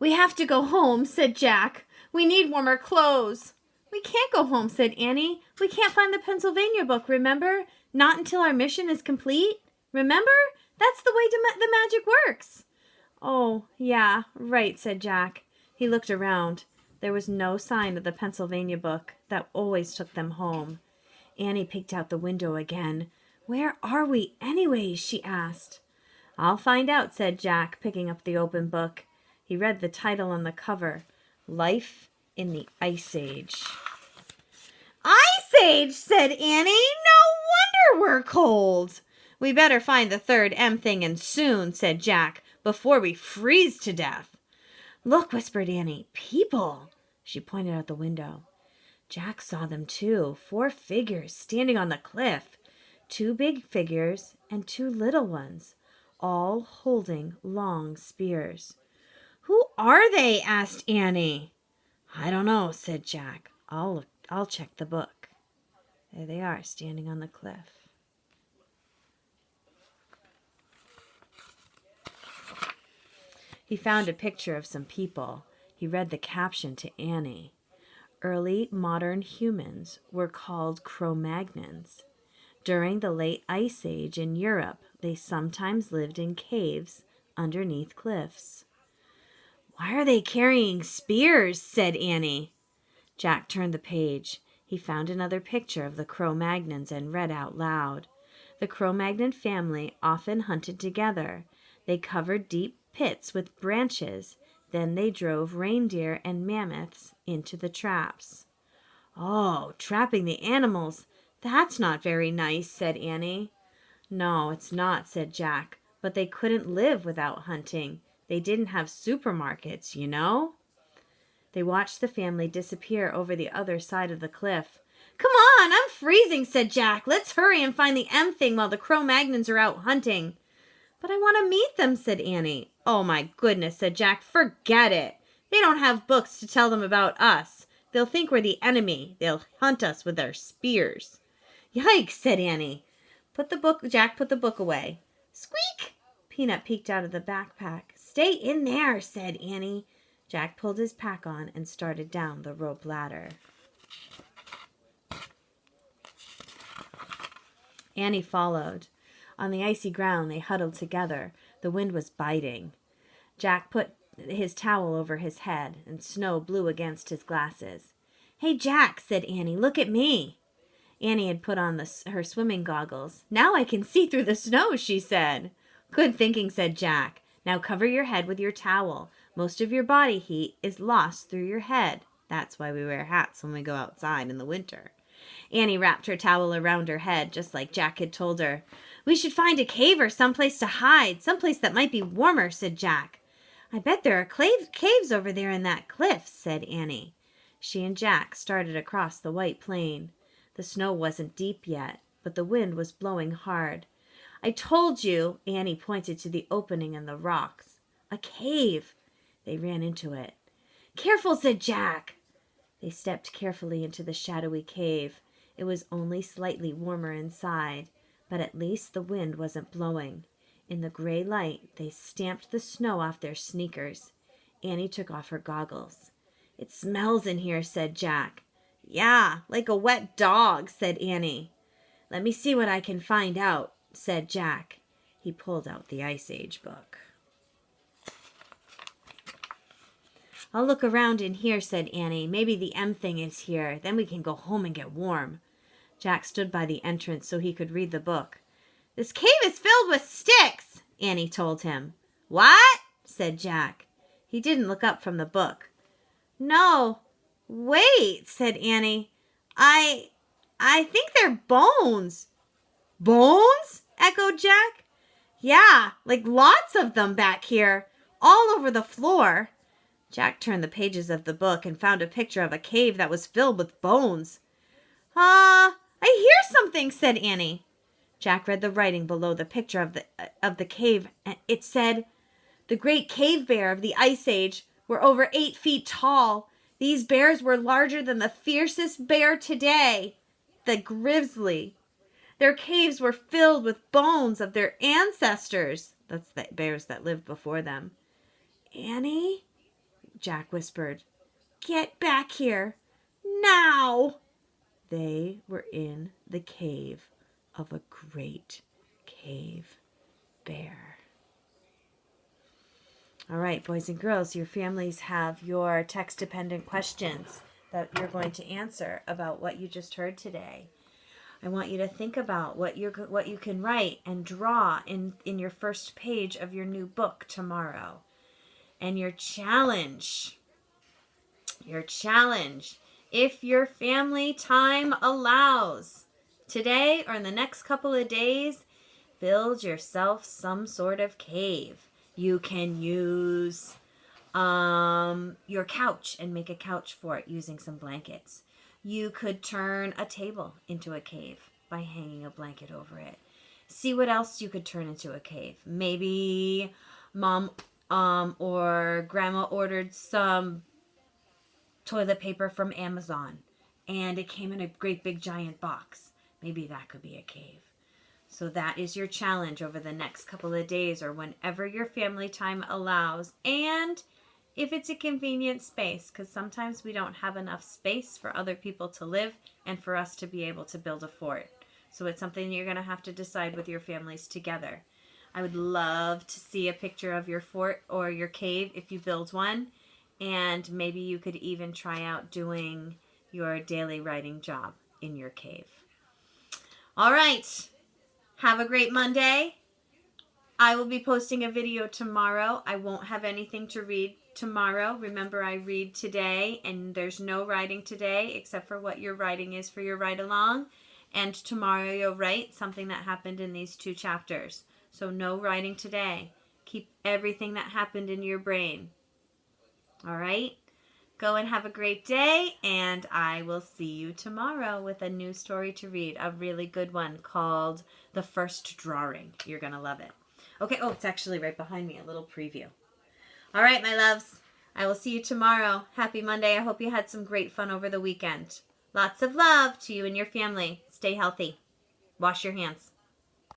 "We have to go home," said Jack. "We need warmer clothes." "We can't go home," said Annie. "We can't find the Pennsylvania book, remember? Not until our mission is complete. Remember? That's the way the magic works." "Oh, yeah, right," said Jack. He looked around. There was no sign of the Pennsylvania book that always took them home. Annie peeked out the window again. "Where are we, anyways?" she asked. "I'll find out," said Jack, picking up the open book. He read the title on the cover, Life in the Ice Age. "Ice Age," said Annie. "No wonder we're cold." "We better find the third M thing, and soon," said Jack, "before we freeze to death." "Look," whispered Annie. "People." She pointed out the window. Jack saw them too, 4 figures standing on the cliff. 2 big figures and 2 little ones, all holding long spears. "Who are they?" asked Annie. "I don't know," said Jack. I'll check the book." There they are, standing on the cliff. He found a picture of some people. He read the caption to Annie. Early modern humans were called Cro-Magnons. During the late Ice Age in Europe, they sometimes lived in caves underneath cliffs. "Why are they carrying spears?" said Annie. Jack turned the page. He found another picture of the Cro-Magnons and read out loud. The Cro-Magnon family often hunted together. They covered deep pits with branches. Then they drove reindeer and mammoths into the traps. "Oh, trapping the animals. That's not very nice," said Annie. "No, it's not," said Jack. "But they couldn't live without hunting. They didn't have supermarkets, you know." They watched the family disappear over the other side of the cliff. "Come on, I'm freezing," said Jack. "Let's hurry and find the M thing while the Cro-Magnons are out hunting." "But I want to meet them," said Annie. "Oh, my goodness," said Jack. "Forget it. They don't have books to tell them about us. They'll think we're the enemy. They'll hunt us with their spears." "Yikes," said Annie. Jack put the book away. "Squeak!" Peanut peeked out of the backpack. "Stay in there," said Annie. Jack pulled his pack on and started down the rope ladder. Annie followed. On the icy ground, they huddled together. The wind was biting. Jack put his towel over his head, and snow blew against his glasses. "Hey, Jack," said Annie, "look at me." Annie had put on her swimming goggles. "Now I can see through the snow," she said. "Good thinking," said Jack. "Now cover your head with your towel. Most of your body heat is lost through your head. That's why we wear hats when we go outside in the winter." Annie wrapped her towel around her head, just like Jack had told her. "We should find a cave or someplace to hide, someplace that might be warmer," said Jack. "I bet there are caves over there in that cliff," said Annie. She and Jack started across the white plain. The snow wasn't deep yet, but the wind was blowing hard. "I told you," Annie pointed to the opening in the rocks. "A cave." They ran into it. "Careful," said Jack. They stepped carefully into the shadowy cave. It was only slightly warmer inside, but at least the wind wasn't blowing. In the gray light, they stamped the snow off their sneakers. Annie took off her goggles. "It smells in here," said Jack. "Yeah, like a wet dog," said Annie. "Let me see what I can find out," said Jack. He pulled out the Ice Age book. "I'll look around in here," said Annie. "Maybe the M thing is here. Then we can go home and get warm." Jack stood by the entrance so he could read the book. "This cave is filled with sticks," Annie told him. "What?" said Jack. He didn't look up from the book. "No, wait," said Annie. I think they're bones." "Bones?" echoed Jack. "Yeah, like lots of them back here, all over the floor." Jack turned the pages of the book and found a picture of a cave that was filled with bones. I hear something," said Annie. Jack read the writing below the picture of the cave. It said, "The great cave bear of the Ice Age were over 8 feet tall. These bears were larger than the fiercest bear today, the grizzly. Their caves were filled with bones of their ancestors." That's the bears that lived before them. "Annie?" Jack whispered. Get back here, now! They were in the cave of a great cave bear. All right, boys and girls, your families have your text-dependent questions that you're going to answer about what you just heard today. I want you to think about what you can write and draw in your first page of your new book tomorrow. And your challenge, if your family time allows, today or in the next couple of days, build yourself some sort of cave. You can use your couch and make a couch for it using some blankets. You could turn a table into a cave by hanging a blanket over it. See what else you could turn into a cave. Maybe mom or grandma ordered some toilet paper from Amazon and it came in a great big giant box. Maybe that could be a cave. So that is your challenge over the next couple of days or whenever your family time allows. And if it's a convenient space, because sometimes we don't have enough space for other people to live and for us to be able to build a fort. So it's something you're going to have to decide with your families together. I would love to see a picture of your fort or your cave if you build one. And maybe you could even try out doing your daily writing job in your cave. All right. Have a great Monday. I will be posting a video tomorrow. I won't have anything to read tomorrow. Remember, I read today, and there's no writing today except for what your writing is for your ride-along. And tomorrow you'll write something that happened in these 2 chapters. So no writing today. Keep everything that happened in your brain. All right? Go and have a great day, and I will see you tomorrow with a new story to read, a really good one called The First Drawing. You're going to love it. Okay, oh, it's actually right behind me, a little preview. All right, my loves, I will see you tomorrow. Happy Monday. I hope you had some great fun over the weekend. Lots of love to you and your family. Stay healthy. Wash your hands.